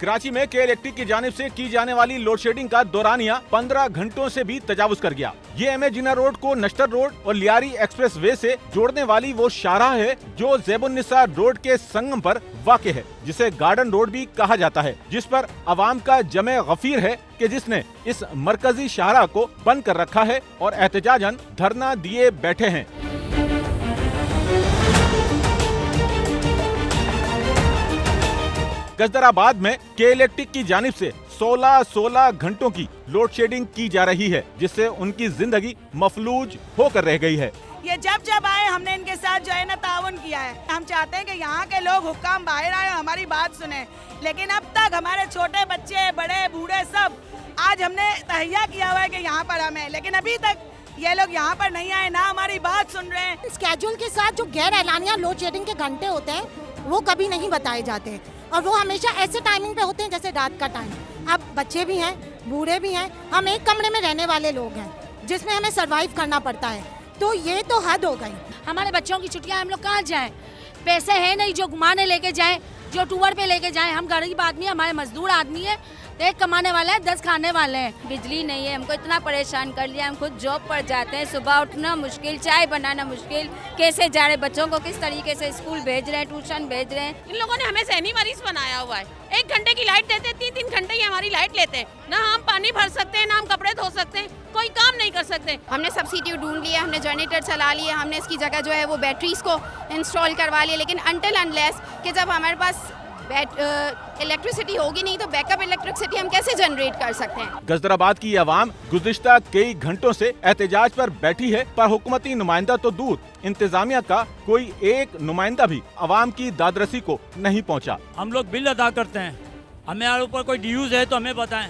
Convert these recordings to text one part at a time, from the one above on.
कराची में के इलेक्ट्रिक की जानिब से की जाने वाली लोड शेडिंग का दौरानिया 15 घंटों से भी तजावुज कर गया। ये एम ए जिन्ना रोड को नश्तर रोड और लियारी एक्सप्रेस वे से जोड़ने वाली वो शाहराह है जो ज़ेबुन्निसा रोड के संगम पर वाक़े है, जिसे गार्डन रोड भी कहा जाता है, जिस पर अवाम का जमे गफीर है कि जिसने इस मरकजी शाहराह को बंद कर रखा है और एहतजाजन धरना दिए बैठे हैं। गजदराबाद में के इलेक्ट्रिक की जानिब से 16 घंटों की लोड शेडिंग की जा रही है, जिससे उनकी जिंदगी मफलूज होकर रह गई है। ये जब आए हमने इनके साथ जो है ना ताउन किया है। हम चाहते हैं कि यहाँ के लोग हुक्काम बाहर आए, हमारी बात सुने, लेकिन अब तक हमारे छोटे बच्चे बड़े बूढ़े सब आज हमने तहैया किया हुआ है कि यहाँ पर हमें, लेकिन अभी तक ये लोग यहाँ पर नहीं आए, ना हमारी बात सुन रहे हैं। स्केड्यूल के साथ जो गैर एलानिया लोड शेडिंग के घंटे होते हैं वो कभी नहीं बताए जाते और वो हमेशा ऐसे टाइमिंग पे होते हैं जैसे रात का टाइम। अब बच्चे भी हैं, बूढ़े भी हैं, हम एक कमरे में रहने वाले लोग हैं जिसमें हमें सरवाइव करना पड़ता है, तो ये तो हद हो गई। हमारे बच्चों की छुट्टियां हम लोग कहाँ जाएं? पैसे हैं नहीं जो घुमाने लेके जाएं, जो टूर पे लेके जाएं। हम गरीब आदमी, हमारे मजदूर आदमी है, एक कमाने वाला है 10 खाने वाले हैं। बिजली नहीं है, हमको इतना परेशान कर लिया। हम खुद जॉब पर जाते हैं, सुबह उठना मुश्किल, चाय बनाना मुश्किल, कैसे जा रहे बच्चों को किस तरीके से स्कूल भेज रहे हैं, ट्यूशन भेज रहे हैं। इन लोगों ने हमें सहनी मरीज बनाया हुआ है। 1 घंटे की लाइट देते हैं, 3 घंटे ही हमारी लाइट लेते हैं। ना हम पानी भर सकते हैं, ना हम कपड़े धो सकते हैं, कोई काम नहीं कर सकते। हमने सब्सिट्यूट ढूंढ लिया, हमने जनरेटर चला लिए, हमने इसकी जगह जो है वो बैटरीज को इंस्टॉल करवा लिया, लेकिन अनटिल अनलेस कि जब हमारे पास इलेक्ट्रिसिटी होगी नहीं तो बैकअप इलेक्ट्रिसिटी हम कैसे जनरेट कर सकते हैं। गजदराबाद की आवाम गुज़िश्ता कई घंटों से एहतजाज पर बैठी है, पर हुकूमती नुमाइंदा तो दूर, इंतजामिया का कोई एक नुमाइंदा भी आवाम की दादरसी को नहीं पहुंचा। हम लोग बिल अदा करते हैं, हमारे ऊपर कोई ड्यूज है तो हमें बताएं।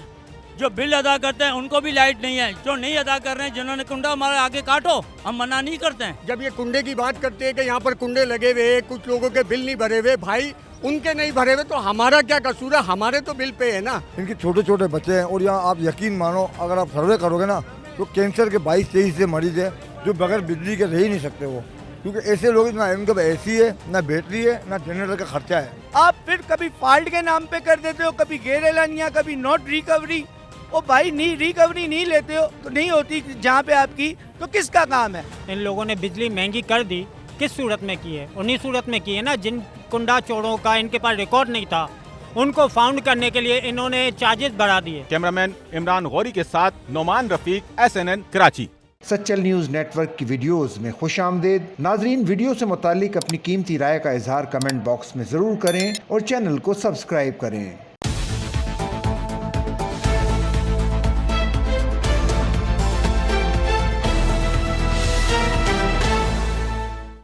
जो बिल अदा करते हैं उनको भी लाइट नहीं है, जो नहीं अदा कर रहे हैं, जिन्होंने कुंडा हमारे आगे काटो, हम मना नहीं करते हैं। जब ये कुंडे की बात करते हैं कि यहाँ पर कुंडे लगे हुए, कुछ लोगों के बिल नहीं भरे हुए, भाई उनके नहीं भरे हुए तो हमारा क्या कसूर है? हमारे तो बिल पे है ना। इनके छोटे छोटे बच्चे हैं और यहाँ आप यकीन मानो अगर आप सर्वे करोगे ना तो कैंसर के 22-23 से मरीज है जो बगैर बिजली के रह ही नहीं सकते वो, क्योंकि ऐसे लोग ना इनके पास एसी है, ना बैटरी है, ना जनरेटर का खर्चा है। आप फिर कभी फॉल्ट के नाम पे कर देते हो, कभी गैर एलानिया, कभी नॉट रिकवरी। ओ भाई नहीं रिकवरी नहीं लेते हो तो नहीं होती जहाँ पे आपकी, तो किसका काम है? इन लोगों ने बिजली महंगी कर दी, किस सूरत में की है? उन्हीं सूरत में की है ना जिन कुंडा चोरों का इनके पास रिकॉर्ड नहीं था, उनको फाउंड करने के लिए इन्होंने चार्जेस बढ़ा दिए। कैमरामैन इमरान गौरी के साथ Noman Rafiq, SNN Karachi. Sachal news network की वीडियोस में खुशामदीद। नाजरीन, वीडियो से मुतालिक अपनी कीमती राय का इजहार कमेंट बॉक्स में ज़रूर करें और चैनल को सब्सक्राइब करें।